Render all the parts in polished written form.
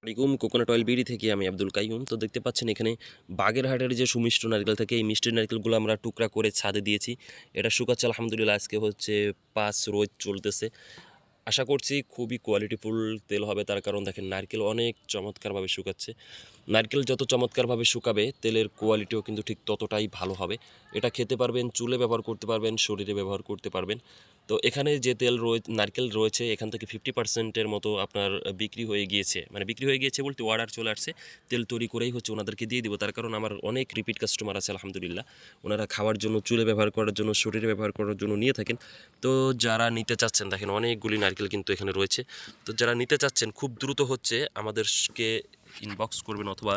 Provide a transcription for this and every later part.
আলাইকুম coconut oil BD থেকে আমি আব্দুল কাইয়ুম। তো দেখতে পাচ্ছেন এখানে বাগেরহাটের যে সুমিষ্ট নারকেল থাকে, এই মিষ্টি নারকেলগুলো আমরা টুকরা করে ছাদে দিয়েছি। এটা শুকাচ্ছে আলহামদুলিল্লাহ, আজকে হচ্ছে 5 রোজ চলতেছে। আশা করছি খুবই কোয়ালিটিফুল তেল হবে, তার কারণ দেখেন নারকেল অনেক চমৎকারভাবে শুকাচ্ছে। নারকেল যত চমৎকারভাবে শুকাবে তেলের কোয়ালিটিও কিন্তু ঠিক ততটাই ভালো হবে। এটা খেতে পারবেন, চুলে ব্যবহার করতে পারবেন, শরীরে ব্যবহার করতে পারবেন। তো এখানে যে তেল নারকেল রয়েছে এখান থেকে 50%-এর মতো আপনার বিক্রি হয়ে গিয়েছে, মানে বিক্রি হয়ে গিয়েছে বলতে অর্ডার চলে আসছে। তেল তৈরি করেই হচ্ছে ওনাদেরকে দিয়ে দিব, তার কারণ আমার অনেক রিপিট কাস্টমার আছে আলহামদুলিল্লাহ। ওনারা খাওয়ার জন্য, চুলে ব্যবহার করার জন্য, শরীরে ব্যবহার করার জন্য নিয়ে থাকেন। তো যারা নিতে চাচ্ছেন দেখেন অনেকগুলি নারকেল কিন্তু এখানে রয়েছে। তো যারা নিতে চাচ্ছেন খুব দ্রুত হচ্ছে আমাদেরকে ইনবক্স করবেন, অথবা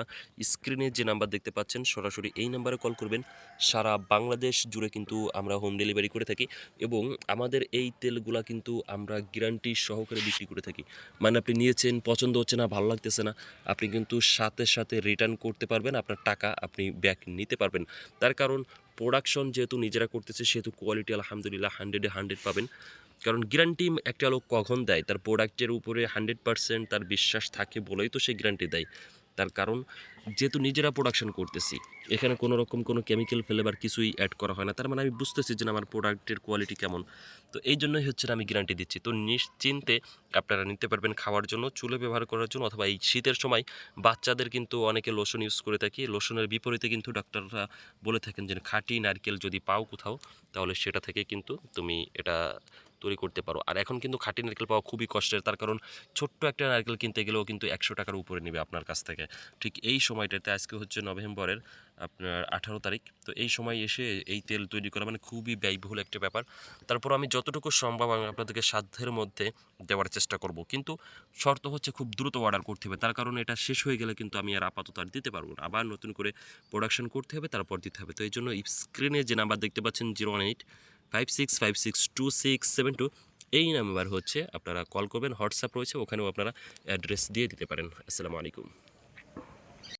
স্ক্রিনে যে নাম্বার দেখতে পাচ্ছেন সরাসরি এই নাম্বারে কল করবেন। সারা বাংলাদেশ জুড়ে কিন্তু আমরা হোম ডেলিভারি করে থাকি, এবং আমাদের এই তেলগুলা কিন্তু আমরা গ্যারান্টি সহকারে বিক্রি করে থাকি। মানে আপনি নিয়েছেন, পছন্দ হচ্ছে না, ভালো লাগতেছে না, আপনি কিন্তু সাথে সাথে রিটার্ন করতে পারবেন, আপনার টাকা আপনি ব্যাক নিতে পারবেন। তার কারণ প্রোডাকশন যেহেতু নিজেরা করতেছে সেহেতু কোয়ালিটি আলহামদুলিল্লাহ 100-এ 100 পাবেন। কারণ গ্যারান্টি একটা লোক কখন দেয়? তার প্রোডাক্টের উপরে 100% তার বিশ্বাস থাকে বলেই তো সে গ্যারান্টি দেয়। তার কারণ যেহেতু নিজেরা প্রোডাকশন করতেছি, এখানে কোনো রকম কোনো কেমিক্যাল ফ্লেভার কিছুই অ্যাড করা হয় না, তার মানে আমি বুঝতেছি যে না, আমার প্রোডাক্টের কোয়ালিটি কেমন। তো এই জন্যই হচ্ছে আমি গ্যারান্টি দিচ্ছি। তো নিশ্চিন্তে আপনারা নিতে পারবেন খাওয়ার জন্য, চুলে ব্যবহার করার জন্য, অথবা এই শীতের সময় বাচ্চাদের কিন্তু অনেকে লোশন ইউজ করে থাকি। লোশনের বিপরীতে কিন্তু ডাক্তাররা বলে থাকেন যে খাঁটি নারকেল যদি পাও কোথাও, তাহলে সেটা থেকে কিন্তু তুমি এটা তৈরি করতে পারো। আর এখন কিন্তু খাঁটি নারকেল পাওয়া খুবই কষ্টের, তার কারণ ছোট্ট একটা নারকেল কিনতে গেলেও কিন্তু 100 টাকার উপরে নেবে আপনার কাছ থেকে। ঠিক এই সময়টাতে, আজকে হচ্ছে নভেম্বরের আপনার 18 তারিখ, তো এই সময় এসে এই তেল তৈরি করা মানে খুবই ব্যয়বহুল একটা ব্যাপার। তারপর আমি যতটুকু সম্ভব আমি আপনাদেরকে সাধ্যের মধ্যে দেওয়ার চেষ্টা করব, কিন্তু শর্ত হচ্ছে খুব দ্রুত অর্ডার করতে হবে। তার কারণ এটা শেষ হয়ে গেলে কিন্তু আমি আর আপাতত আর দিতে পারবো না, আবার নতুন করে প্রোডাকশন করতে হবে, তারপর দিতে হবে। তো এই জন্য স্ক্রিনে যে নাম্বার দেখতে পাচ্ছেন 01856562672, এই নাম্বার হচ্ছে আপনারা কল করবেন। হোয়াটসঅ্যাপ রয়েছে, ওখানেও আপনারা অ্যাড্রেস দিয়ে দিতে পারেন। আসসালামু আলাইকুম।